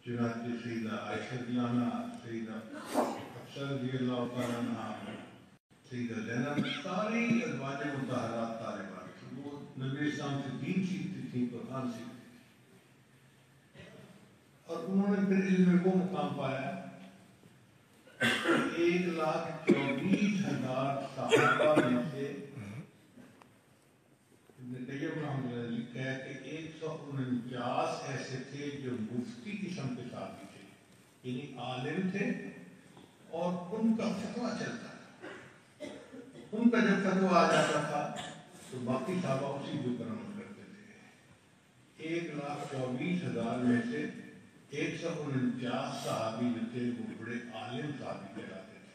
چنانچہ سیدہ عائشہ رضی اللہ عنہا، سیدہ حفصہ رضی اللہ تعالیٰ عنہا، سیدہ زینب، ساری ازواج مطہرات طالبات تھیں۔ وہ نبی اسلام سے دین سیکھتی تھیں، قرآن سیکھتی تھیں، اور انہوں نے پھر علم میں وہ مقام پایا 1,24,000 صحابہ میں سے ابن قیم رحمۃ اللہ لکھا ہے کہ 149 ایسے تھے جو مفتی قسم کے صحابی تھے، یعنی عالم تھے اور ان کا فتویٰ چلتا تھا۔ ان کا جب فتویٰ آ جاتا تھا تو باقی صحابہ اسی کے اوپر عمل کرتے تھے۔ 1,24,000 میں سے 149 صحابی جو تھے وہ بڑے عالم صحابی کہلاتے تھے،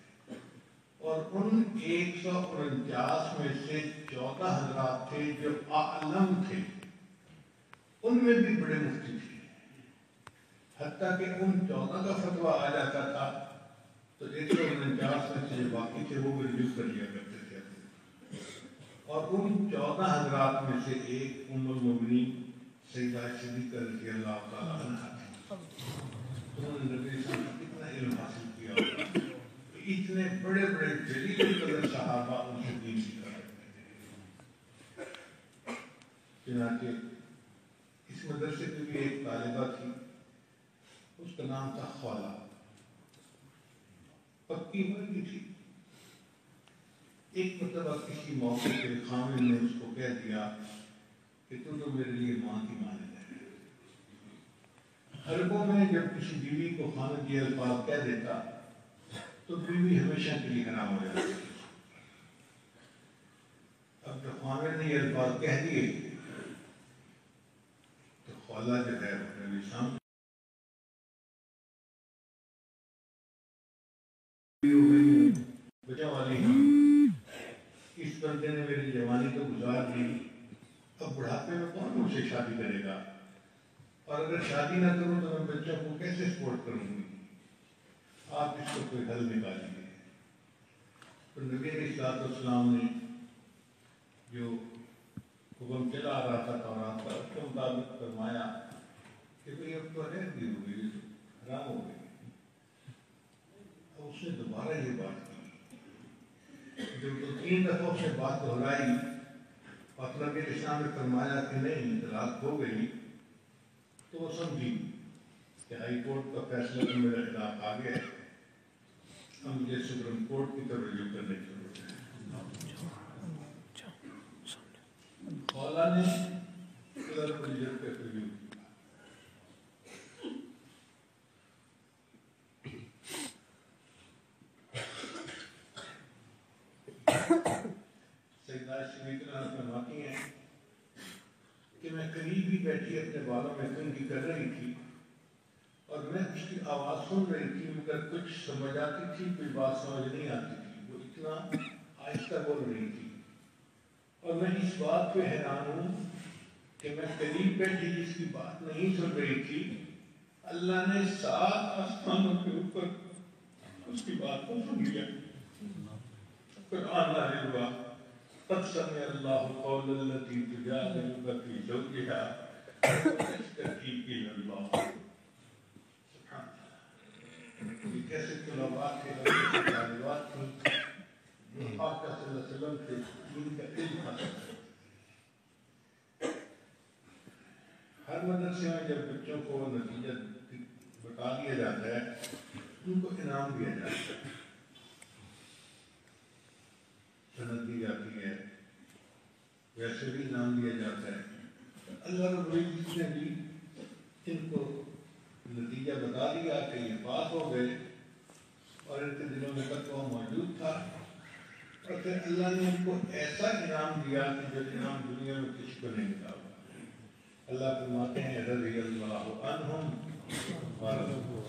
اور ان 149 میں سے 14 حضرات تھے جو اعلم تھے، ان میں بھی بڑے مفتی تھے، حتیٰ کہ ان 14 کا فتویٰ آ جاتا تھا تو 149 میں سے جو باقی تھے وہ بھی رجوع کر لیا کرتے تھے۔ اور ان 14 حضرات میں سے ایک ام المؤمنین سیدہ صدیقہ رضی اللہ تعالیٰ عنہا تھی۔ انہوں نے نبی صلی اللہ علیہ وسلم سے کتنا علم حاصل کیا ہوگا، اتنے بڑے بڑے جلیل قدر صحابہ ان سے دین سیکھا کرتے تھے۔ چنانچہ اس مدرسے کی بھی ایک طالبہ تھی، اس کا نام تھا خولا، پکی مرغی تھی۔ ایک مرتبہ کسی موقع کے خامن نے اس کو کہہ دیا کہ تو میرے لیے ماں کی مانند ہے۔ عربوں میں جب کسی بیوی کو خامن یہ الفاظ کہہ دیتا تو بیوی ہمیشہ کے لیے حرام ہو جاتی۔ اب جب خامن نے یہ الفاظ کہہ دیے تو خولا جو ہے نبی اسلام بچا والی ہوں، اس بندے نے میری جوانی تو گزار دی، اب بڑھاپے میں کون مجھ سے شادی کرے گا، اور اگر شادی نہ کروں تو میں بچوں کو کیسے سپورٹ کروں گی، آپ اس کو کوئی حل نکالیے۔ تو نبی علیہ السلام نے جو حکم چلا آ رہا تھا تورات کا اس کے مطابق فرمایا کہ بھئی اب تو حید بھی ہو گئی، حرام ہو گئی۔ اب اس نے دوبارہ یہ بات کی، جب تو 3 دفعہ اس نے بات دہرائی اور نبی علیہ السلام نے فرمایا کہ نہیں طلاق ہو گئی، تو وہ سمجھی کہ ہائی کورٹ کا فیصلہ تو میرے خلاف آ گیا ہے، اب مجھے سپریم کورٹ کی طرف رجوع کرنے کی ضرورت ہے۔ خولا نے کلرک جج پہ رجوع کیا۔ سیدہ صدیقہ فرماتی ہیں کہ میں قریب ہی بیٹھی اپنے بالوں میں کنگھی کر رہی تھی اور میں اس کی آواز سن رہی تھی، مگر کچھ سمجھ آتی تھی، کوئی بات سمجھ نہیں آتی تھی، وہ اتنا آہستہ بول رہی تھی، اور میں اس بات پہ حیران ہوں کہ میں قریب بیٹھی جس کی بات نہیں سن رہی تھی، اللہ نے 7 آسمانوں کے اوپر اس کی بات کو سن لیا۔ قرآن نازل ہوا، قد سمع اللہ قول التی تجادلک فی زوجہا وتشتکی الی اللہ۔ سبحان اللہ، یہ کیسے طلباء کے طالبات تھیں جو آقا صلی اللہ علیہ وسلم سے ان کا علم حاصل کرتے۔ ہر مدرسے میں جب بچوں کو نتیجہ بتا دیا جاتا ہے ان کو انعام دیا جاتا ہے، سند دی جاتی ہے، ویسے بھی انعام دیا جاتا ہے۔ اللہ رب العزت نے بھی ان کو نتیجہ بتا دیا کہ یہ پاس ہو گئے اور ان کے دلوں میں تقویٰ موجود تھا، اور پھر اللہ نے ان کو ایسا انعام دیا کہ جو انعام دنیا میں کسی کو نہیں ملا ہوگا۔ اللہ فرماتے ہیں رضی اللہ عنہم ورضوا،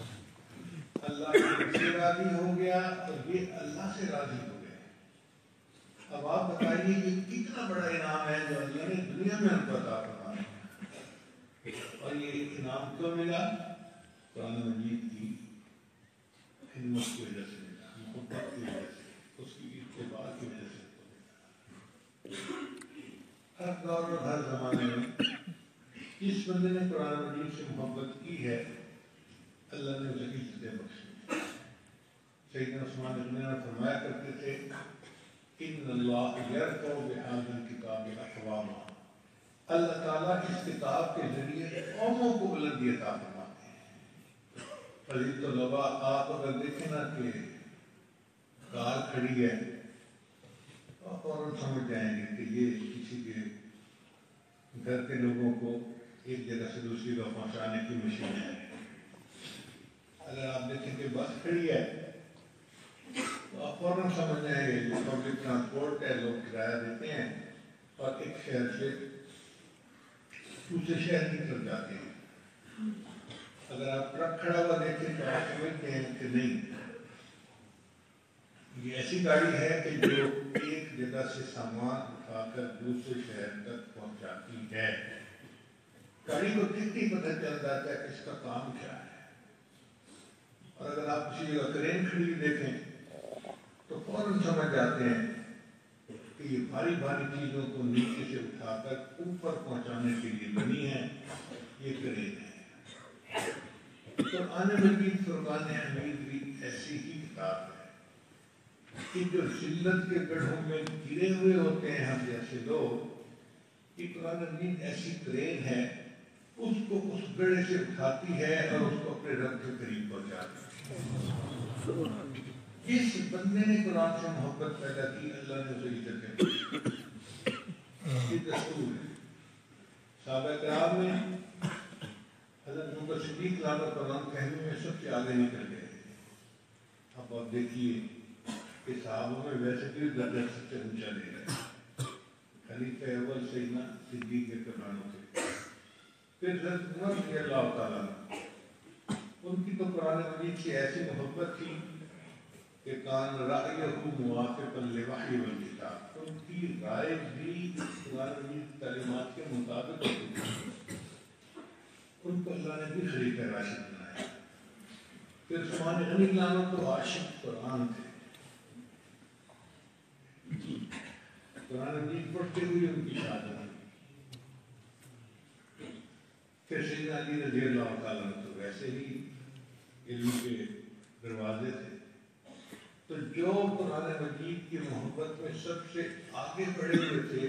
اللہ ان سے راضی ہو گیا اور یہ اللہ سے راضی ہو گئے۔ اب آپ بتائیے کہ کتنا بڑا انعام ہے جو اللہ نے دنیا میں ان کو عطا فرمایا، اور یہ انعام کیوں ملا؟ قرآن مجید کی خدمت کی وجہ سے ملا، محبت کی وجہ سے، اس کی اتباع کی وجہ سے ملا۔ ہر دور اور ہر زمانے میں جس بندے نے قرآن مجید سے محبت کی ہے اللہ نے اسے عزتیں بخشی. سیدنا عثمان ابن عفان فرمایا کرتے تھے ان اللہ یرفع بہذا الکتاب اقواما، اللہ تعالیٰ اس کتاب کے ذریعے قوموں کو بلندی عطا فرماتے ہیں. فضیلت طلباء آپ اگر دیکھیں نا کہ کار کھڑی ہے تو فوراً سمجھ جائیں گے کہ یہ کسی کے گھر کے لوگوں کو ایک جگہ سے دوسری جگہ پہنچانے کی مشین ہے. اگر آپ دیکھیں کہ بس کھڑی ہے تو آپ فوراً سمجھ جائیں گے جو پبلک ٹرانسپورٹ ہے، لوگ کرایہ دیتے ہیں اور ایک شہر سے دوسرے شہر کی طرف جاتے ہیں. اگر آپ ٹرک کھڑا ہوا دیکھیں تو آپ سمجھتے ہیں کہ نہیں، یہ ایسی گاڑی ہے کہ جو ایک جگہ سے سامان اٹھا کر دوسرے شہر تک پہنچاتی ہے. گاڑی کو دیکھتے ہی پتہ چل جاتا ہے کہ اس کا کام کیا ہے. اور اگر آپ کسی جگہ کرین کھڑی دیکھیں تو فوراً سمجھ جاتے ہیں کہ یہ بھاری بھاری چیزوں کو نیچے سے اٹھا کر اوپر پہنچانے کے لیے بنی ہے، یہ کرین ہے. قرآن مجید فرقان حمید بھی ایسی ہی کتاب ہے کہ جو ذلت کے گڑھوں میں گرے ہوئے ہوتے ہیں ہم جیسے لوگ، یہ قرآن مجید ایسی کرین ہے، اس کو اس گڑھے سے اٹھاتی ہے اور اس کو اپنے رب کے قریب پہنچاتی ہے. جس بندے نے قرآن سے محبت پیدا کی اللہ نے اسے عزت دی. یہ دستور ہے. صحابہ کرام میں حضرت ابوبکر صدیق لانا قرآن کہنے میں سب سے آگے نکل گئے. اب آپ دیکھیے کہ صحابہ میں ویسے بھی درجہ سب سے اونچا لے گئے. خلیفہ اول سیدنا صدیق اکبر تھے. پھر حضرت عمر رضی اللہ تعالیٰ ان کی تو قرآن مجید کی ایسی محبت تھی کہ کان رائیہ موافقا لوحی والکتاب، ان کی رائے بھی قرآن مجید تعلیمات کے مطابق ہوتی تھی. ان کو اللہ نے بھی خلیفہ راشد بنایا. پھر عثمان غنی لانا تو عاشق قرآن تھے. قرآن مجید پڑھتے ہوئے ان کی شادی. پھر سیدنا علی رضی اللہ تعالیٰ تو ویسے ہی علم کے دروازے تھے. تو جو قرآن مجید کی محبت میں سب سے آگے بڑھے ہوئے تھے،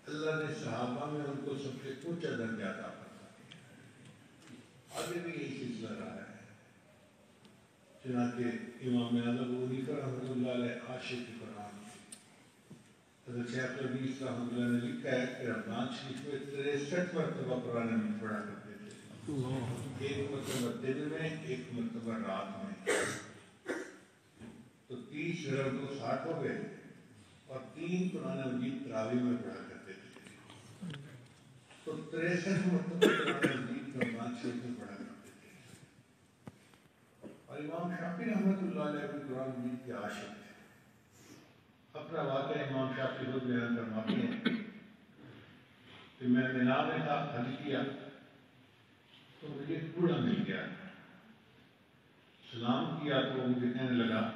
اللہ نے صحابہ میں ان کو سب سے اونچا درجہ عطا فرمایا. آگے بھی یہی سلسلہ رہا ہے. چنانچہ امام اعظم ابو حنیفہ رحمۃ اللہ علیہ عاشق قرآن. حضرت شیخ الحدیث رحمۃ اللہ نے لکھا ہے کہ رمضان شریف میں 63 مرتبہ قرآن مجید پڑھا کرتے تھے. ایک مرتبہ دن میں، ایک مرتبہ رات میں. تو 30 ضرب 60 ہو گئے اور 3 قرآن مجید تراویح میں پڑھا کرتے تھے. تو 63 مرتبہ قرآن مجید رمضان شریف میں پڑھا کرتے تھے. اور امام شافعی رحمۃ اللہ علیہ بھی قرآن مجید کے عاشق تھے. اپنا واقعہ امام شافعی خود بیان فرماتے ہیں کہ میں مینا میں تھا، حج کیا تو مجھے ایک بوڑھا مل گیا. سلام کیا تو مجھے کہنے لگا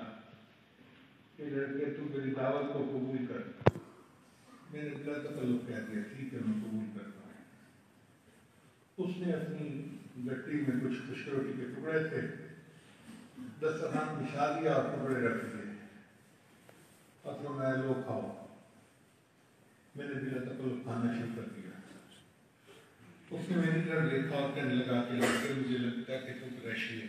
کہ لڑکے تو میری دعوت کو قبول کر. میں نے بلا تکلف کہہ دیا ٹھیک ہے میں قبول کرتا ہوں. اس نے اپنی گٹی میں کچھ خشک روٹی کے ٹکڑے تھے، دسترخوان بچھا دیا اور ٹکڑے رکھ دیے. اپنا میں لو کھاؤ. میں نے بلا تکلف کھانا شروع کر دیا. اس نے میری طرف دیکھا اور کہنے لگا کہ لڑکے مجھے لگتا ہے کہ تم قریشی ہے.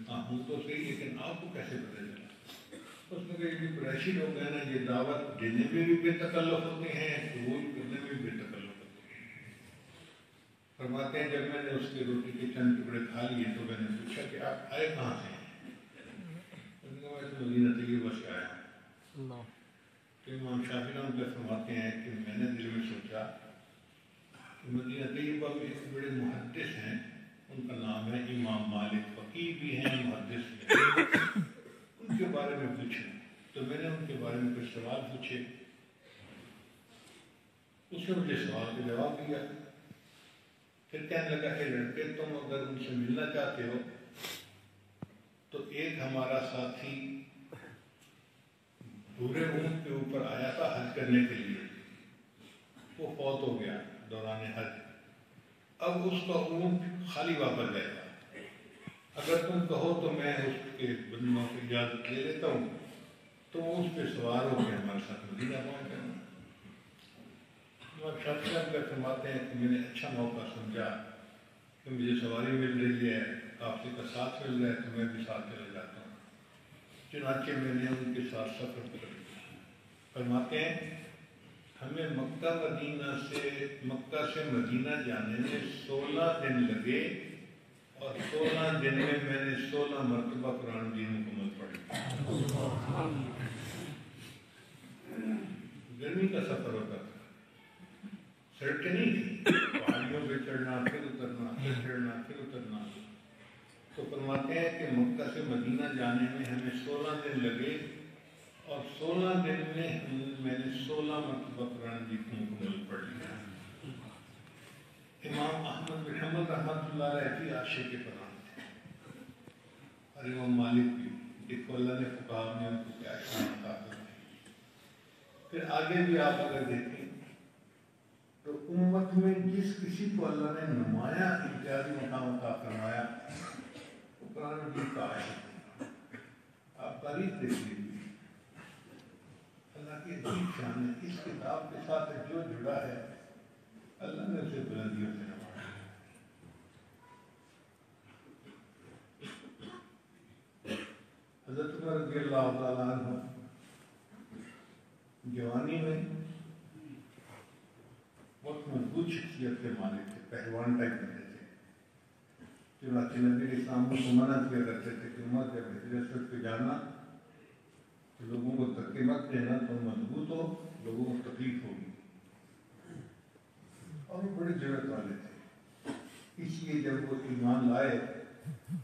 ہوں تو صحیح لیکن آپ کو کیسے پتہ چلا؟ اس نے کہا یہ قریشی لوگ ہیں نا، یہ دعوت دینے میں بھی بے تکلف ہوتے ہیں، قبول کرنے میں بھی بے تکلف ہوتے ہیں. فرماتے ہیں جب میں نے اس کی روٹی کے چند ٹکڑے کھا لیے تو میں نے پوچھا کہ آپ آئے کہاں سے ہیں؟ انہوں نے کہا میں تو مدینہ طیبہ سے آیا ہوں. تو امام شافعی رحمۃ اللہ فرماتے ہیں کہ میں نے دل میں سوچا کہ مدینہ طیبہ میں ایک بڑے محدث ہیں، ان کا نام ہے امام مالک، فقیہ بھی ہیں محدث بھی ہیں، ان کے بارے میں پوچھوں. تو میں نے ان کے بارے میں کچھ سوال پوچھے. اس نے مجھے سوال کا جواب دیا. پھر کہنے لگا کہ لڑکے تم اگر ان سے ملنا چاہتے ہو تو ایک ہمارا ساتھی بھورے اونٹ کے اوپر آیا تھا حج کرنے کے لیے، وہ فوت ہو گیا دوران حج. اب اس کا اونٹ خالی واپس گیا. اگر تم کہو تو میں اس کے بندوں کی اجازت لے لیتا ہوں، تو اس پہ سوار ہو کے ہمارے ساتھ مدینہ پہنچ جانا۔ شاطر صاحب کا فرماتے ہیں کہ میں نے اچھا موقع سمجھا کہ مجھے سواری مل رہی ہے، قافلے کا ساتھ مل رہا ہے، تو میں بھی ساتھ چلے جاتا ہوں۔ چنانچہ میں نے ان کے ساتھ سفر کر لیا۔ فرماتے ہیں ہمیں مکہ سے مدینہ جانے میں 16 دن لگے، اور 16 دن میں نے 16 مرتبہ قرآن مجید مکمل پڑھی۔ گرمی کا سفر ہوتا تھا، سڑکیں نہیں تھی، پہاڑیوں پہ چڑھنا پھر اترنا، پھر چڑھنا پھر اترنا۔ تو فرماتے ہیں کہ مکہ سے مدینہ جانے میں ہمیں 16 دن لگے، اور 16 دن میں نے 16 مرتبہ قرآن مجید مکمل پڑھ لیا۔ امام احمد بن حنبل رحمۃ اللہ علیہ بھی عاشق قرآن تھے، اور امام مالک بھی، دیکھو اللہ نے فقہا نے ان کو کیا شان عطا فرمائی۔ پھر آگے بھی آپ اگر دیکھیں تو امت میں جس کسی کو اللہ نے نمایاں امتیازی مقام عطا فرمایا وہ قرآن مجید کا عاشق ہے۔ آپ تاریخ دیکھیے، اللہ کی عجیب شان ہے، اس کتاب کے ساتھ جو جڑا ہے اللہ نے اسے بلندیوں سے نوازا۔ حضرت عمر رضی اللہ تعالیٰ عنہ جوانی میں بہت مضبوط شخصیت کے مالک تھے، پہلوان ٹائپ بنتے تھے۔ چنانچہ نبی علیہ السلام کو منع کیا کرتے تھے کہ عمر جب حجر اسود پہ جانا تو لوگوں کو دھکے مت دینا، تو مضبوط ہو، لوگوں کو تکلیف ہوگی۔ اور وہ بڑے جرأت والے تھے، اس لیے جب وہ ایمان لائے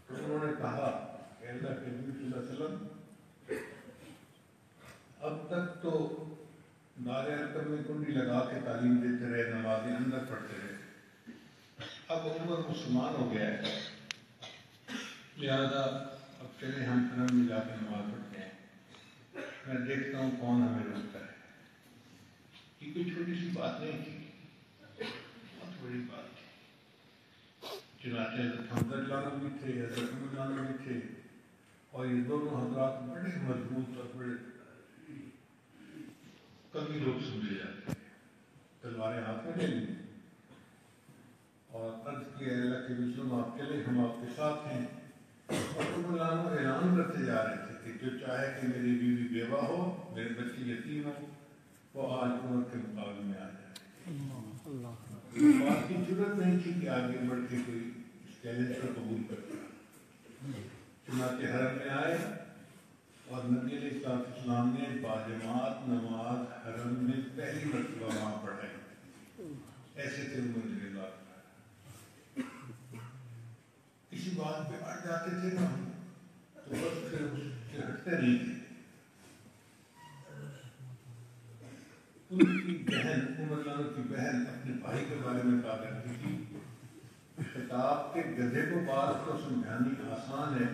تو انہوں نے کہا کہ اللہ کے نبی صلی اللہ علیہ وسلم اب تک تو دار ارقم میں کنڈی لگا کے تعلیم دیتے رہے، نمازیں اندر پڑھتے رہے، اب عمر مسلمان ہو گیا ہے، لہذا اب چلے ہم حرم میں جا کے نماز پڑھتے ہیں، میں دیکھتا ہوں کون ہمیں روکتا ہے۔ یہ کوئی چھوٹی سی بات نہیں تھی، بہت بڑی بات تھی۔ چنانچہ حضرت حمزہ لانا بھی تھے، حضرت عمر لانا بھی تھے، اور یہ دونوں حضرات بڑے مضبوط اور بڑے کمی لوگ سمجھے جاتے ہیں۔ تلواریں ہاتھ میں لے لی اور عرض کیا اللہ کے وسلم آپ چلے، ہم آپ کے ساتھ ہیں۔ اور عمر لانا اعلان کرتے جا رہے تھے کہ جو چاہے کہ میری بیوی بیوہ ہو، میرے بچے یتیم ہو، وہ آج عمر کے مقابلے میں آ جائے۔ بات کی ضرورت نہیں تھی کہ آگے بڑھ کے کوئی اس چیلنج کو قبول کرتا۔ چنانچہ حرم میں آئے اور نبی علیہ السلام نے باجماعت نماز حرم میں پہلی مرتبہ وہاں پڑھائی۔ ایسے تھے عمر رضی اللہ عنہ، کسی بات پہ اڑ جاتے تھے نا تو بس پھر اس سے ہٹتے نہیں تھے۔ ان کی بہن عمر لانا کی بہن اپنے بھائی کے بارے میں کہا کرتی تھی، خطاب کے گدھے کو بات کو سمجھانی آسان ہے،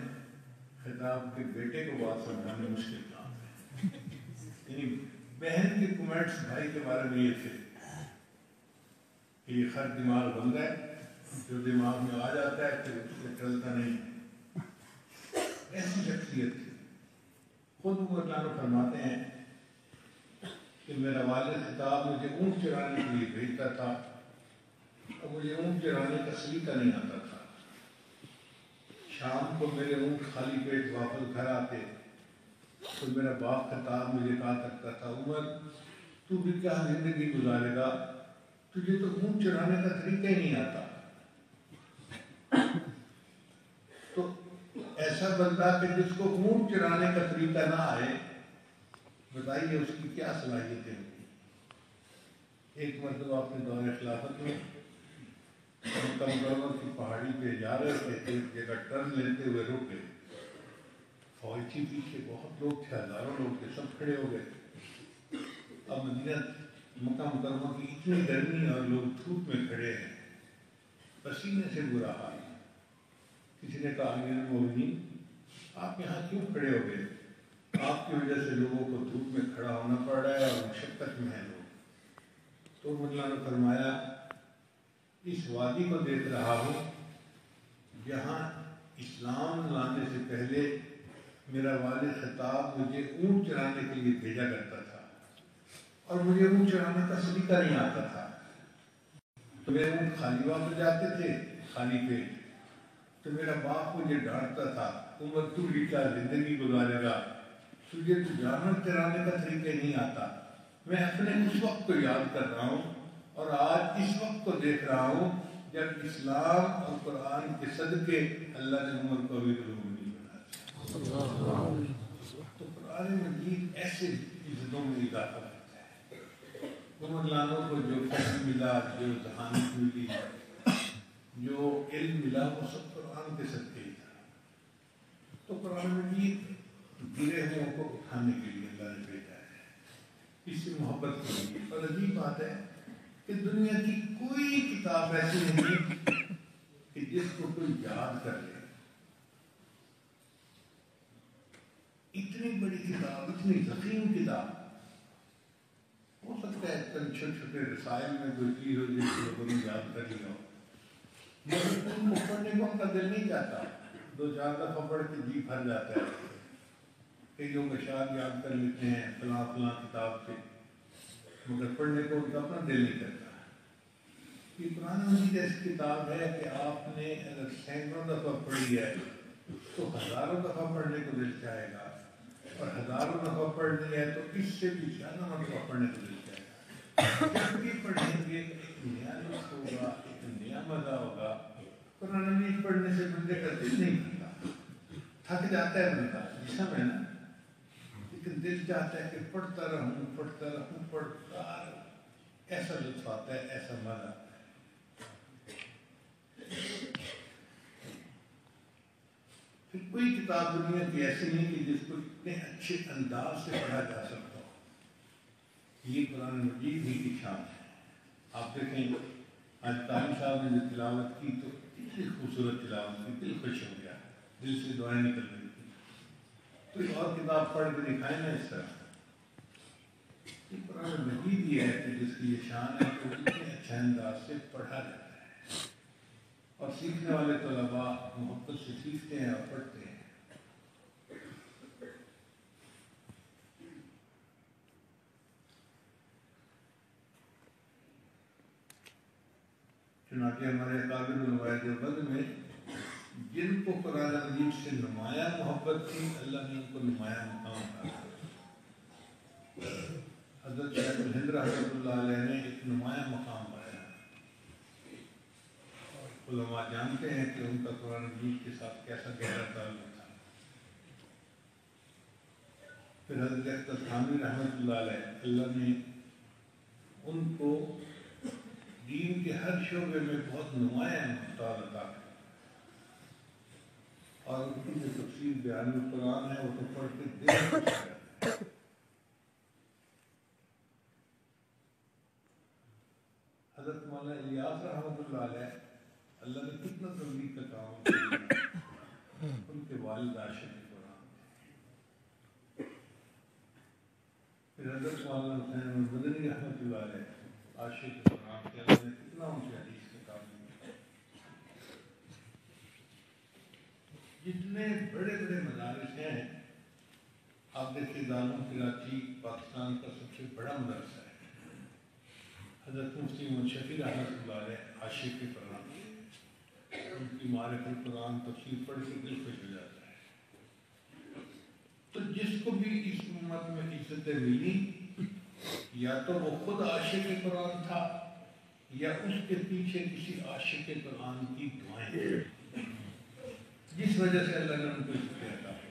خطاب کے بیٹے کو بات سمجھانا مشکل کام ہے۔ یعنی بہن کے کمنٹس بھائی کے بارے میں یہ تھے کہ یہ خر دماغ بن ہے، جو دماغ میں آ جاتا ہے پھر اس سے چلتا نہیں۔ ایسی شخصیت تھی۔ خود عمر لانا فرماتے ہیں کہ میرا والد خطاب مجھے اونٹ چرانے کے لیے بھیجتا تھا، اور مجھے اونٹ چرانے کا سلیقہ نہیں آتا تھا۔ شام کو میرے اونٹ خالی پیٹ واپس گھر آتے تو میرا باپ خطاب مجھے کہا کرتا تھا، عمر تو بھی کیا زندگی گزارے گا، تجھے تو اونٹ چرانے کا طریقہ ہی نہیں آتا۔ تو ایسا بندہ کہ جس کو اونٹ چرانے کا طریقہ نہ آئے، بتائیے اس کی کیا صلاحیتیں ہوگی۔ ایک مرتبہ اپنے دور خلافت میں مکہ مکرمہ کی پہاڑی پہ جا رہے تھے، ایک جگہ ٹرن لیتے ہوئے رک گئے، فوج تھی پیچھے، بہت لوگ تھے، ہزاروں لوگ تھے، سب کھڑے ہو گئے۔ اب مدینہ مکہ مکرمہ کی اتنی گرمی اور لوگ دھوپ میں کھڑے ہیں، پسینے سے برا حال۔ کسی نے کہا امیر المومنین آپ یہاں کیوں کھڑے ہو گئے؟ آپ کی وجہ سے لوگوں کو دھوپ میں کھڑا ہونا پڑ رہا ہے اور مشقت میں ہے لوگ۔ تو مولا نے فرمایا اس وادی کو دیکھ رہا ہوں جہاں اسلام لانے سے پہلے میرا والد خطاب مجھے اونٹ چرانے کے لیے بھیجا کرتا تھا اور مجھے اونٹ چرانے کا سلیقہ نہیں آتا تھا، تو میرے اونٹ خالی واپس جاتے تھے خالی پیٹ، تو میرا باپ مجھے ڈانٹتا تھا، عمر تو کیا زندگی گزارے گا، تجھے تو جانور چرانے کا طریقہ نہیں آتا۔ میں اپنے اس وقت کو یاد کر رہا ہوں اور آج اس وقت کو دیکھ رہا ہوں جب اسلام اور قرآن کے صدقے اللہ نے عمر کو بھی نہیں بنا۔ تو قرآن مجید ایسے عزتوں میں اضافہ کرتا ہے۔ عمر لانوں کو جو فہم ملا، جو ذہانت ملی، جو علم ملا، وہ سب قرآن کے صدقے ہی تھا۔ تو قرآن مجید گرے ہوئوں کو اٹھانے کے لیے اللہ نے بھیجا ہے، اس سے محبت کے لیے۔ اور عجیب بات ہے کہ دنیا کی کوئی کتاب ایسی نہیں کہ جس کو کوئی یاد کر لے۔ اتنی بڑی کتاب، اتنی ضخیم کتاب، ہو سکتا ہے چند چھوٹے چھوٹے رسائل میں کوئی چیز ہو جس کو لوگوں نے یاد کر لیا ہو، مگر ان کو پڑھنے کو ان کا دل نہیں چاہتا، دو چار دفعہ پڑھ کے جی بھر جاتا ہے، کئیوں کا اشعار یاد کر لیتے ہیں فلاں فلاں کتاب سے، مگر پڑھنے کو ان کا اپنا دل نہیں کرتا۔ یہ قرآن مجید ایسی کتاب ہے کہ آپ نے اگر سینکڑوں دفعہ پڑھی ہے تو ہزاروں دفعہ پڑھنے کو دل چاہے گا، اور ہزاروں دفعہ پڑھنی ہے تو اس سے بھی زیادہ مرتبہ پڑھنے کو دل چاہے گا۔ جب بھی پڑھیں گے ایک نیا لطف ہوگا، ایک نیا مزہ ہوگا۔ قرآن مجید پڑھنے سے بندے کا دل نہیں کرتا، تھک جاتا ہے بندہ، جسم ہے نا، لیکن دل چاہتا ہے کہ پڑھتا رہوں پڑھتا رہوں پڑھتا رہوں۔ ایسا لطف آتا ہے، ایسا مزہ آتا ہے۔ پھر کوئی کتاب دنیا کی ایسی نہیں کہ جس کو اتنے اچھے انداز سے پڑھا جا سکتا ہو۔ یہ قرآن مجید ہی کی شان ہے۔ آپ دیکھیں آج طاہر صاحب نے جو تلاوت کی تو اتنی خوبصورت تلاوت کی، دل خوش ہو گیا، دل سے دعائیں نکل رہی تھی۔ کوئی اور کتاب پڑھ کے دکھائے نا اس طرح۔ یہ قرآن مجید یہ ہے کہ جس کی یہ شان ہے کہ اتنے اچھے انداز سے پڑھا جاتا ہے، اور سیکھنے والے طلباء محبت سے سیکھتے ہیں اور پڑھتے ہیں۔ چنانچہ ہمارے قابل علماء دیوبند میں جن کو قرآن مجید سے نمایاں محبت تھی، اللہ نے ان کو نمایاں مقام دیا۔ حضرت شیخ الہند رحمۃ اللہ علیہ نے ایک نمایاں مقام پایا۔ علماء جانتے ہیں کہ ان کا قرآن مجید کے ساتھ کیسا گہرا تعلق تھا۔ پھر حضرت اختر تھانوی رحمۃ اللہ علیہ، اللہ نے ان کو دین کے ہر شعبے میں بہت نمایاں مختار عطا کیا، اور ان کی جو تفسیر بیان القرآن ہے وہ تو پڑھ کے دل خوش ہو جاتا ہے۔ حضرت مولانا الیاس رحمۃ اللہ علیہ، اللہ نے کتنا تبلیغ کا کام کیا، ان کے والد عاشق قرآن تھے۔ پھر حضرت مولانا حسین مدنی رحمۃ اللہ علیہ عاشق قرآن تھے، اللہ نے کتنا ان سے حدیث کا کام کیا۔ جتنے بڑے بڑے مدارس ہیں، آپ دیکھیں دارالعلوم کراچی پاکستان کا سب سے بڑا مدرسہ ہے۔ حضرت مفتی محمد شفیع رحمۃ اللہ علیہ عاشق قرآن، ان کی معرفت قرآن تفسیر پڑھ کے دل خوش ہو جاتا ہے۔ تو جس کو بھی اس امت میں عزتیں ملی، یا تو وہ خود عاشق قرآن تھا یا اس کے پیچھے کسی عاشق قرآن کی دعائیں تھیں، جس وجہ سے اللہ نے ان کو عزتیں عطا کی۔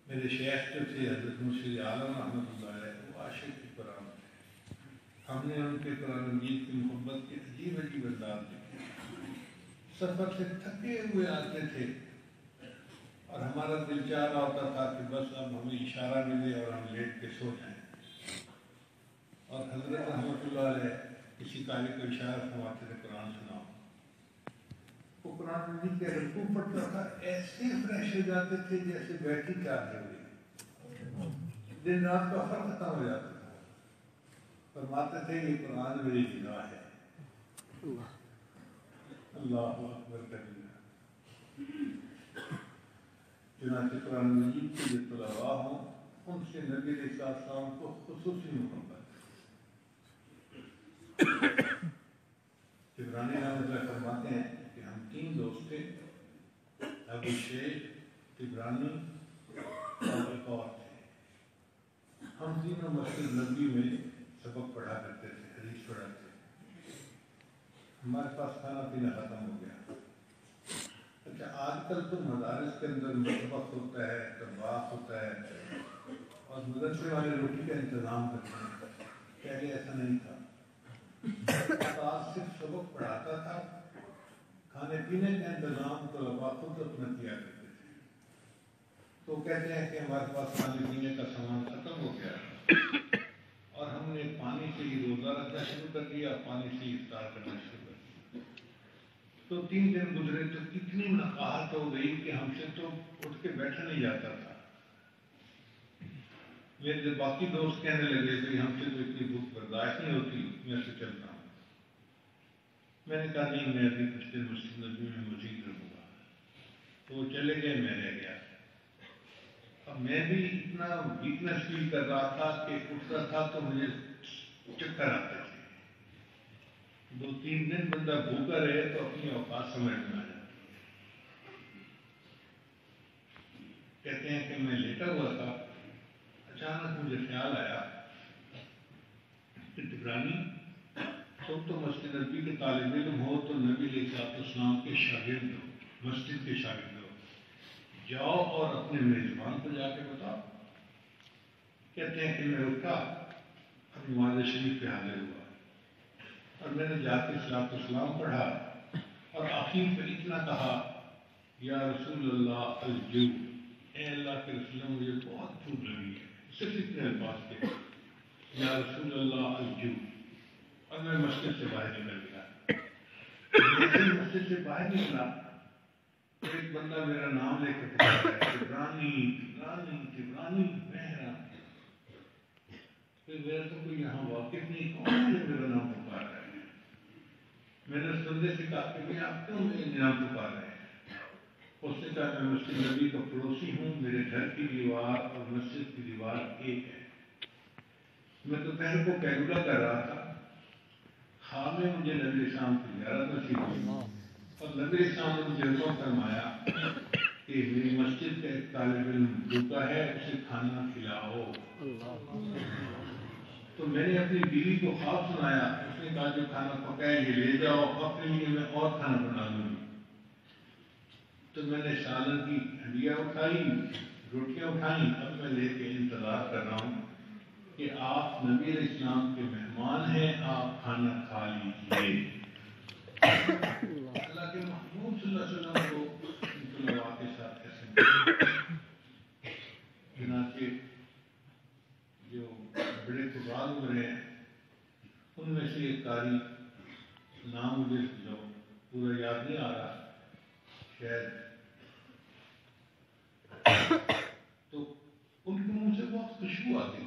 میرے شیخ جو تھے حضرت مرشد عالم رحمۃ اللہ علیہ، وہ عاشق قرآن تھے۔ ہم نے ان کے قرآن مجید کی محبت کے عجیب عجیب انداز دیکھے۔ سفر سے تھکے ہوئے آتے تھے اور ہمارا دل چاہ رہا ہوتا تھا کہ بس اب ہمیں اشارہ ملے اور ہم لیٹ کے سو جائیں، اور حضرت رحمۃ اللہ علیہ کسی قاری کو اشارہ فرماتے تھے قرآن سناؤ، وہ قرآن مجید کے رکوع پڑھتا تھا، ایسے فریش ہو جاتے تھے جیسے بیٹھی چارج ہو گئی، دن رات کا فرق ختم ہو جاتا تھا۔ فرماتے تھے یہ قرآن میری غذا ہے. اللہ اکبر کبیرہ. چنانچہ قرآن مجید کے جو طلباء ہوں ان سے نبی علیہ السلام کو خصوصی محبت. عبرانی رحمۃ اللہ فرماتے ہیں کہ ہم 3 دوست تھے، ابو شیخ، عبرانی اور ایک اور تھے. ہم تینوں مسجد نبی میں سبق پڑھا کرتے تھے، حدیث پڑھاتے. ہمارے پاس کھانا پینا ختم ہو گیا. اچھا آج کل تو مدارس کے اندر سبق ہوتا ہے، طباخ ہوتا ہے اور مدرسے والے روٹی کا انتظام کرتے ہیں. پہلے ایسا نہیں تھا. استاد صرف سبق پڑھاتا تھا، کھانے پینے کا انتظام طلباء خود اپنا کیا کرتے تھے. تو کہتے ہیں کہ ہمارے پاس کھانے پینے کا سامان ختم ہو گیا اور ہم نے پانی سے ہی روزہ رکھنا شروع کر دیا، پانی سے ہی افطار کرنا شروع کر دیا. تو 3 دن گزرے تو اتنی نقاہت ہو گئی کہ ہم سے تو اٹھ کے بیٹھا نہیں جاتا تھا. میرے جو باقی دوست کہنے لگے کہ ہم سے تو اتنی بھوک برداشت نہیں ہوتی، میں سے چلتا ہوں. میں نے کہا نہیں، میں ابھی کچھ دن مسجد نبی میں مزید رہوں گا. تو وہ چلے گئے، میں رہ گیا. اب میں بھی اتنا ویکنس فیل کر رہا تھا کہ اٹھتا تھا تو مجھے چکر آتے تھے. 2-3 دن بندہ بھوکا رہے تو اپنی اوقات سمجھ میں آ جاتی. کہتے ہیں کہ میں لیٹا ہوا تھا، اچانک مجھے خیال آیا کہ عبرانی تم تو مسجد نبی کے طالب علم ہو، تو نبی علیہ السلام کے شاگرد ہو، مسجد کے شاگرد ہو، جاؤ اور اپنے میزبان کو جا کے بتاؤ. کہتے ہیں کہ میں اٹھا، اپنی نماز شریف پہ حاضر ہوا اور میں نے جا کے صلاۃ السلام پڑھا اور آخر پہ اتنا کہا یا رسول اللہ الجو، اے اللہ کے رسول مجھے بہت بھوک لگی ہے. صرف اتنے الفاظ کے یا رسول اللہ الجو، اور میں مسجد سے باہر نکل گیا. جیسے مسجد سے باہر نکلا ایک بندہ میرا نام لے کے پکار ہے، عبرانی عبرانی عبرانی. میں حیران، میرا تو کوئی یہاں واقف نہیں، کون ہے میرا نام پکار رہا ہے. میں نے اس بندے سے کہا کہ آپ کیوں میرے نام پکار رہے ہیں؟ اس نے کہا میں مسجد نبی کا پڑوسی ہوں، میرے گھر کی دیوار اور مسجد کی دیوار ایک ہے. میں دوپہر کو کیلولا کر رہا تھا، خواب میں مجھے نبی اسلام کی زیارت نصیب ہوئی اور نبی اسلام نے مجھے حکم فرمایا کہ میری مسجد کا ایک طالب علم بھوکا ہے، اسے کھانا کھلاؤ. تو میں نے اپنی بیوی کو خواب سنایا. اس نے کہا جو کھانا پکائے یہ لے جاؤ، اپنے لیے میں اور کھانا بنا لوں گی. تو میں نے سالن کی ہنڈیاں اٹھائی، روٹیاں اٹھائیں. اب میں لے کے انتظار کر رہا ہوں کہ آپ نبی علیہ السلام کے مہمان ہیں، آپ کھانا کھا لیجیے. اللہ کے محبوب صلی اللہ علیہ وسلم کو ان طلباء کے ساتھ ایسے چنانچہ جو بڑے فضال عمر ہیں ان میں سے ایک قاری، نام مجھے جو پورا یاد نہیں آ رہا شاید، تو ان کے منہ سے بہت خوشبو آتی تھی.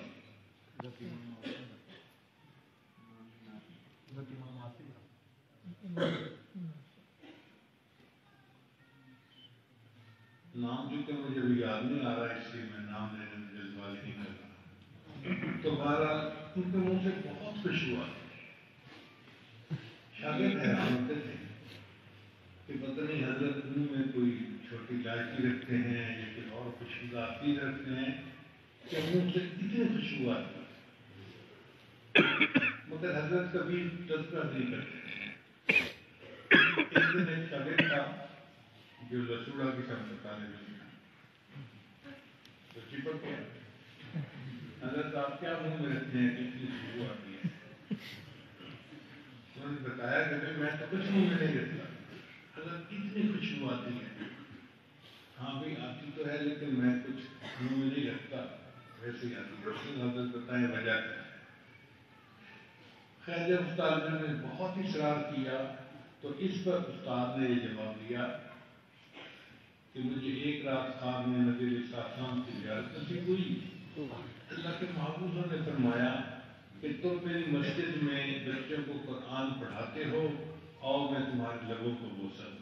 نام چونکہ مجھے بھی یاد نہیں آ رہا، اس لیے میں نام لینے میں جلد بازی نہیں کر رہا. تو بہرحال ان کے منہ سے بہت خوشبو آتی تھی. شاگرد حیران ہوتے تھے کہ پتہ نہیں حضرت منہ میں کوئی چھوٹی الائچی رکھتے ہیں یا کوئی اور خوشبودار چیز رکھتے ہیں کہ منہ سے اتنی خوشبو آتی ہے، مگر حضرت کبھی تذکرہ نہیں کرتے. ایک دن ایک شاگرد تھا جو رسولہ کی سمجھتا ہے تو چپک گیا. حضرت آپ کیا منہ میں رکھتے ہیں کہ اتنی خوشبو آتی ہے؟ انہوں نے بتایا کہ میں تو کچھ منہ میں نہیں رکھتا. حضرت اتنی خوشبو آتی ہے. ہاں بھائی آتی تو ہے لیکن میں کچھ منہ میں نہیں رکھتا، ویسے ہی آتی ہے. حضرت بتائیں وجہ کیا ہے. خیر جب استاد نے بہت اصرار کیا تو اس پر استاد نے یہ جواب دیا کہ مجھے ایک رات خواب میں نبی علیہ السلام کی زیارت نصیب ہوئی. اللہ کے محبوب نے فرمایا کہ تم میری مسجد میں بچوں کو قرآن پڑھاتے ہو اور میں تمہارے لبوں کو بوسا دوں۔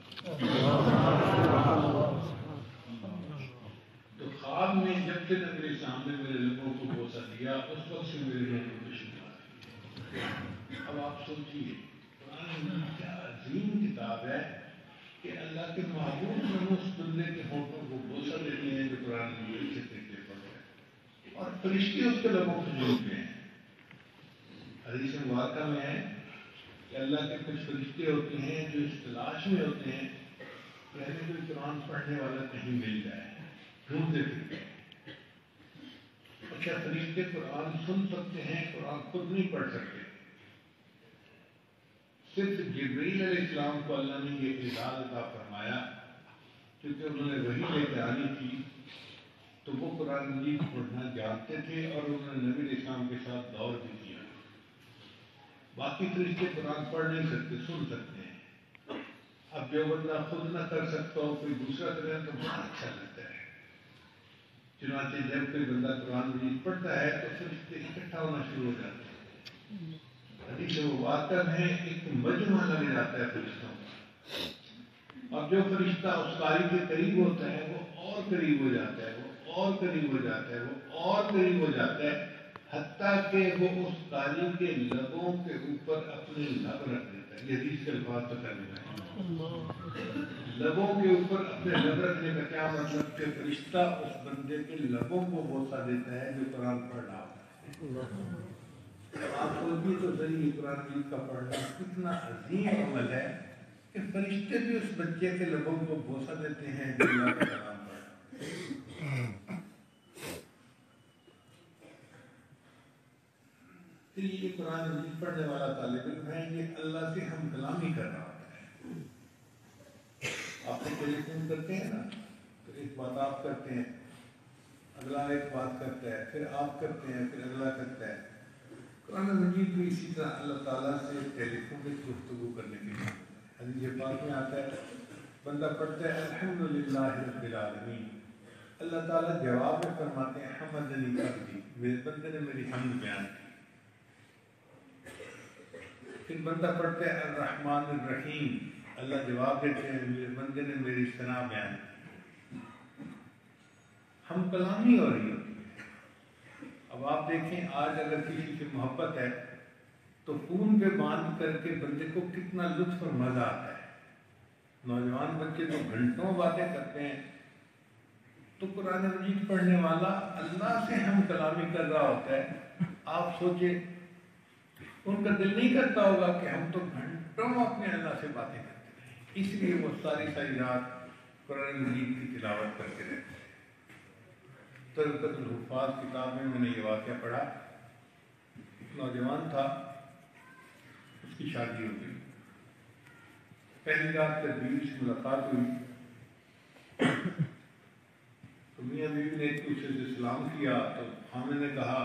تو خواب میں جب سے نے میرے سامنے میرے لبوں کو بوسا دیا اس وقت سے میرے منہ کو خوشبو آ رہی ہے۔ اب آپ سوچیے قرآن کیا عظیم کتاب ہے کہ اللہ کے محبوب نے اس بندے کے ہونٹوں کو بوسا دیتے ہیں جو قرآن مجید سے دیکھتے پڑھ رہے ہیں، اور فرشتے اس کے لبوں کو جھومتے ہیں۔ حدیث مبارکہ میں ہے کہ اللہ کے کچھ فرشتے ہوتے ہیں جو اس تلاش میں ہوتے ہیں کہ ہمیں کوئی قرآن پڑھنے والا کہیں مل جائے، ڈھونڈتے پھرتے ہیں۔ اچھا، فرشتے قرآن سن سکتے ہیں، قرآن خود نہیں پڑھ سکتے۔ صرف جبریل علیہ السلام کو اللہ نے یہ اعزاز عطا فرمایا کیونکہ انہوں نے وحی لے کے آنی تھی، تو وہ قرآن مجید پڑھنا جانتے تھے اور انہوں نے نبی علیہ السلام کے ساتھ دور بھی کیا۔ باقی فرشتے قرآن پڑھ نہیں سکتے، سن سکتے ہیں۔ اب جو بندہ خود نہ کر سکتا ہو کوئی دوسرا کرے تو بہت اچھا لگتا ہے۔ چنانچہ جب کوئی بندہ قرآن مجید پڑھتا ہے تو فرشتے اکٹھا ہونا شروع ہو جاتے ہیں۔ حدیث مبارکہ میں ایک مجمع لگ جاتا ہے فرشتوں کا، اور جو فرشتہ اس قاری کے قریب ہوتا ہے وہ اور قریب ہو جاتا ہے، وہ اور قریب ہو جاتا ہے، وہ اور قریب ہو جاتا ہے، حتیٰ کہ وہ اس قاری کے لبوں کے اوپر اپنے لب رکھ دیتا ہے۔ یہ حدیث کے الفاظ تو کرنے میں لبوں کے اوپر اپنے لب رکھنے کا کیا مطلب کہ فرشتہ اس بندے کے لبوں کو بوسا دیتا ہے جو قرآن پڑھ رہا ہوتا ہے۔ آپ سوچیے تو صحیح قرآن مجید کا پڑھنا کتنا عظیم عمل ہے کہ فرشتے بھی اس بچے کے لبوں کو بوسا دیتے ہیں جو اللہ کا کلام پڑھ رہا ہے۔ یہ قرآن مجید پڑھنے والا طالب علم ہے، یہ اللہ سے ہم کلامی کر رہا ہوتا ہے۔ آپ سے ٹیلی فون کرتے ہیں نا تو ایک بات آپ کرتے ہیں، اگلا ایک بات کرتا ہے، پھر آپ کرتے ہیں، پھر اگلا کرتا ہے۔ قرآن مجید بھی اسی طرح اللہ تعالیٰ سے ٹیلی فون میں گفتگو کرنے کے لیے حدیث پاک میں آتا ہے، بندہ پڑھتا ہے الحمدللہ رب العالمین، اللہ تعالیٰ جواب میں فرماتے ہیں حمدنی عبدی، میرے بندے نے میری حمد بیان کی۔ پھر بندہ پڑھتا ہے الرحمن الرحیم، اللہ جواب دیتے ہیں میرے بندے نے میری ثنا بیان کی۔ ہم کلامی ہو رہی ہوتی ہے۔ اب آپ دیکھیں آج اگر کسی سے محبت ہے تو فون پہ باندھ کر کے بندے کو کتنا لطف اور مزہ آتا ہے۔ نوجوان بچے تو گھنٹوں باتیں کرتے ہیں، تو قرآن مجید پڑھنے والا اللہ سے ہم کلامی کر رہا ہوتا ہے۔ آپ سوچیں ان کا دل نہیں کرتا ہوگا کہ ہم تو گھنٹوں اپنے اللہ سے باتیں کرتے ہیں، اس لیے وہ ساری رات قرآن مجید کی تلاوت کرتے رہتے ہیں۔ تربیت الحفاظ کتاب میں نے یہ واقعہ پڑھا، نوجوان تھا، اس کی شادی ہو گئی، پہلی رات جب بیوی سے ملاقات ہوئی تو میاں بیوی نے ایک دوسرے سے سلام کیا، تو خامن نے کہا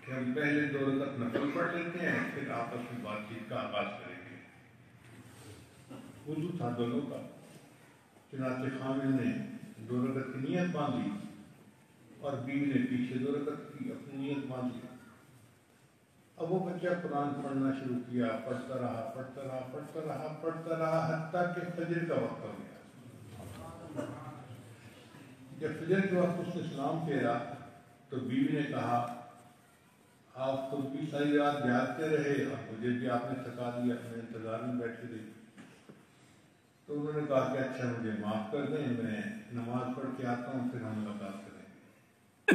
کہ ہم پہلے 2 رکعت نفل پڑھ لیتے ہیں، پھر آپس میں بات چیت کا آغاز کریں گے۔ وضو تھا دونوں کا، چنانچہ خامن نے 2 رکعت کی نیت باندھی اور بیوی نے پیچھے 2 رکعت کی اپنی نیت باندھی۔ اب وہ بچہ قرآن پڑھنا شروع کیا، پڑھتا رہا حتیٰ کہ فجر کا وقت ہو گیا۔ جب فجر کے وقت اس نے سلام پھیرا تو بیوی نے کہا آپ خود بھی ساری رات جاگتے رہے اور مجھے بھی آپ نے تھکا دیا، میں انتظار میں بیٹھی رہی۔ تو انہوں نے کہا کہ اچھا مجھے معاف کر دیں، میں نماز پڑھ کے آتا ہوں، پھر ہم ملاقات کریں گے۔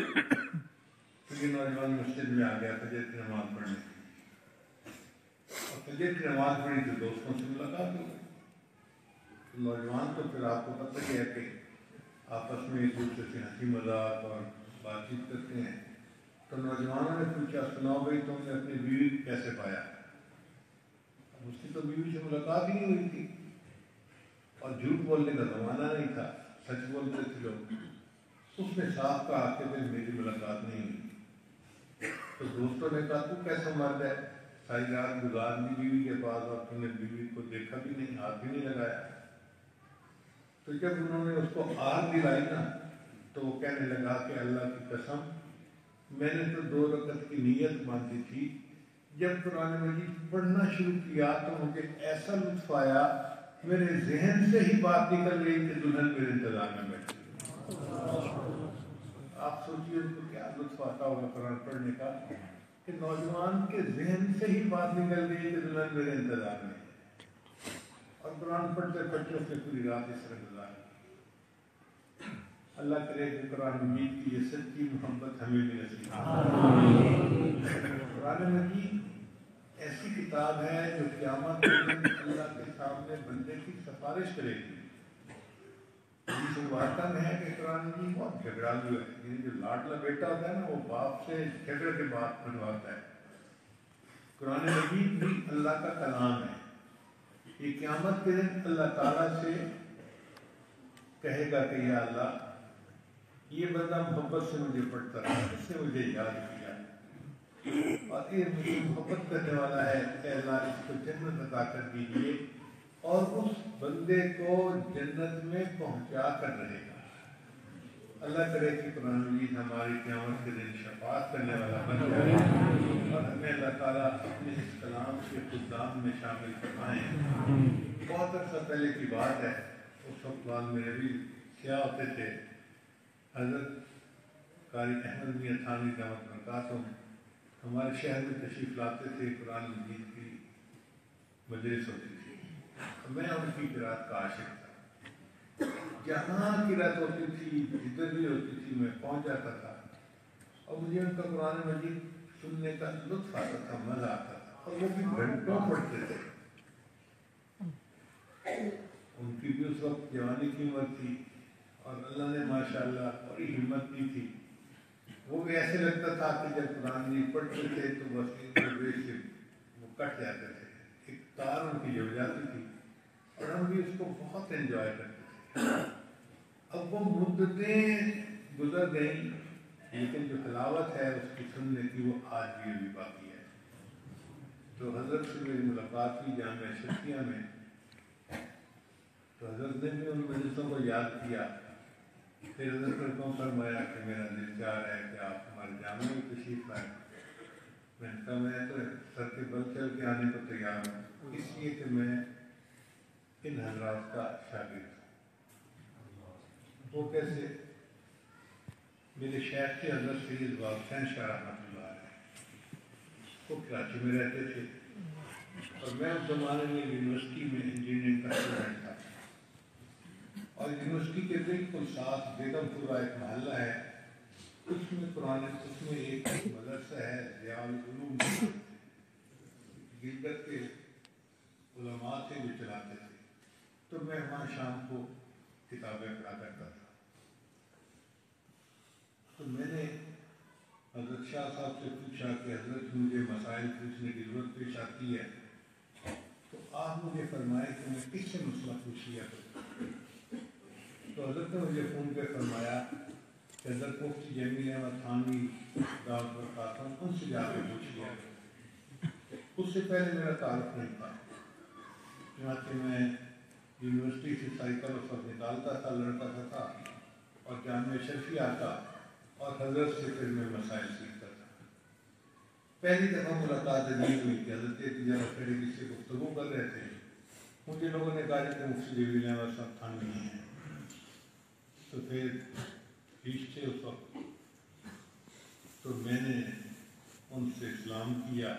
تو یہ نوجوان مسجد میں آ گیا فجر کی نماز پڑھنے کے لیے، اور فجر کی نماز پڑھی تو دوستوں سے ملاقات ہو گئی۔ نوجوان تو پھر آپ کو پتہ ہی ہے کہ آپس میں ایک دوسرے سے ہنسی مذاق اور بات چیت کرتے ہیں۔ تو نوجوانوں نے پوچھا سناؤ بھائی تم نے اپنی بیوی کیسے پایا؟ اب اس کی تو بیوی سے ملاقات ہی نہیں ہوئی تھی، اور جھوٹ بولنے کا زمانہ نہیں تھا، سچ بولتے تھے لوگ۔ اس نے صاف کہا کہ میری ملاقات نہیں ہوئی۔ تو دوستوں نے کہا تو کیسا مرد ہے، ساری رات گزار دی بیوی کے پاس اور تم نے بیوی کو دیکھا بھی نہیں، ہاتھ بھی نہیں لگایا۔ تو جب انہوں نے اس کو آگ دلائی نا تو وہ کہنے لگا کہ اللہ کی قسم میں نے تو 2 رکعت کی نیت باندھی تھی. جب قرآن مجید پڑھنا شروع کیا تو مجھے ایسا لطف آیا، میرے ذہن سے ہی بات نکل گئی کہ دلہن میرے انتظار میں بیٹھی. آپ سوچیے ان کو کیا لطف آتا ہوگا قرآن پڑھنے کا، کہ نوجوان کے ذہن سے ہی بات نکل گئی کہ دلہن میرے انتظار میں ہے، اور قرآن پڑھتے پڑھتے اس نے پوری رات اس طرح گزاری. اللہ کرے کہ قرآن مجید کی یہ سچی محبت ہمیں بھی نصیب ہو. قرآن مجید ایسی کتاب ہے جو قیامت کے دن اللہ کے سامنے بندے کی سفارش کرے گی. اس واقعہ میں ہے کہ قرآن مجید بہت جھگڑالو ہے، یعنی جو لاڈلا بیٹا ہوتا ہے نا وہ باپ سے جھگڑ کے بات بنواتا ہے. قرآن مجید بھی اللہ کا کلام ہے. یہ قیامت کے دن اللہ تعالیٰ سے کہے گا کہ یا اللہ یہ بندہ محبت سے مجھے پڑھتا رہا، اس نے مجھے یاد کیا اور یہ مجھے محبت کرنے والا ہے، کہ اللہ اس کو جنت عطا کر دیجیے، اور اس بندے کو جنت میں پہنچا کر رہے گا. اللہ کرے کہ قرآن مجید ہماری قیامت کے دن شفاعت کرنے والا بن جائے اور ہمیں اللہ تعالیٰ اپنے اس کلام کے خدام میں شامل فرمائیں. بہت عرصہ پہلے کی بات ہے، اس وقت بعد میرے بھی کیا ہوتے تھے. حضرت قاری احمد میاں تھانوی دعوت برکاتہم ہمارے شہر میں تشریف لاتے تھے. قرآن مجید کی مجلس ہوتی تھی، میں ان کی قرأت کا عاشق تھا. جہاں قرأت ہوتی تھی، جدھر بھی ہوتی تھی، میں پہنچ جاتا تھا اور مجھے ان کا قرآن مجید سننے کا لطف آتا تھا، مزہ آتا تھا. اور وہ بھی گھنٹوں پڑھتے تھے. ان کی بھی اس وقت جوانی کی عمر تھی اور اللہ نے ماشاءاللہ بڑی ہمت دی تھی. وہ بھی ایسے لگتا تھا کہ جب قرآن مجید پڑھتے تھے تو بس ایک دوسرے سے وہ کٹ جاتے تھے، ایک تار ان کی جڑ جاتی تھی اور ہم بھی اس کو بہت انجوائے کرتے تھے. اب وہ مدتیں گزر گئیں، لیکن جو تلاوت ہے اس کی سننے کی وہ آج بھی ابھی باقی ہے. تو حضرت سے میری ملاقات ہوئی جامعہ شرقیہ میں، تو حضرت نے بھی ان مجلسوں کو یاد کیا. پھر حضرت کو فرمایا کہ میرا دل چاہ رہا ہے کہ آپ ہمارے جامعہ میں تشریف لائیں. میں نے کہا میں تو سر کے بل چل کے آنے کو تیار ہوں، اس لیے کہ میں ان حضرات کا شاگرد ہوں. وہ کیسے؟ میرے شیخ کے حضرت سید حسین شاہ رحمۃ اللہ علیہ، وہ کراچی میں رہتے تھے اور میں اس زمانے میں یونیورسٹی میں انجینئرنگ کا اسٹوڈنٹ تھا. اور یونیورسٹی کے بالکل ساتھ بیگم پورہ ایک محلہ ہے، اس میں ایک مدرسہ ہے ضیاء العلوم، گلگت کے علماء تھے جو چلاتے تھے. تو میں وہاں شام کو کتابیں پڑھا کرتا تھا. تو میں نے حضرت شاہ صاحب سے پوچھا کہ حضرت مجھے مسائل پوچھنے کی ضرورت پیش آتی ہے، تو آپ مجھے فرمائے کہ میں کس سے مسئلہ پوچھ لیا کروں. تو حضرت نے مجھے فون پہ فرمایا کہ حضرت مفتی جمیل احمد تھانوی دعوت برکاتہم ان سے جا کے پوچھ لیا. اس سے پہلے میرا تعارف نہیں تھا، چنانچہ میں یونیورسٹی سے سائیکل اس وقت نکالتا تھا، لڑتا تھا اور جامعہ شرفی آتا اور حضرت سے پھر میں مسائل سیکھتا تھا. پہلی دفعہ ملاقات نہیں ہوئی کہ حضرت تجارت کھڑے کسی سے گفتگو کر رہے تھے. مجھے لوگوں نے کہا کہ مفتی جمیل احمد صاحب تھانوی ہیں. تو پھر پیش تھے اس وقت، تو میں نے ان سے اسلام کیا.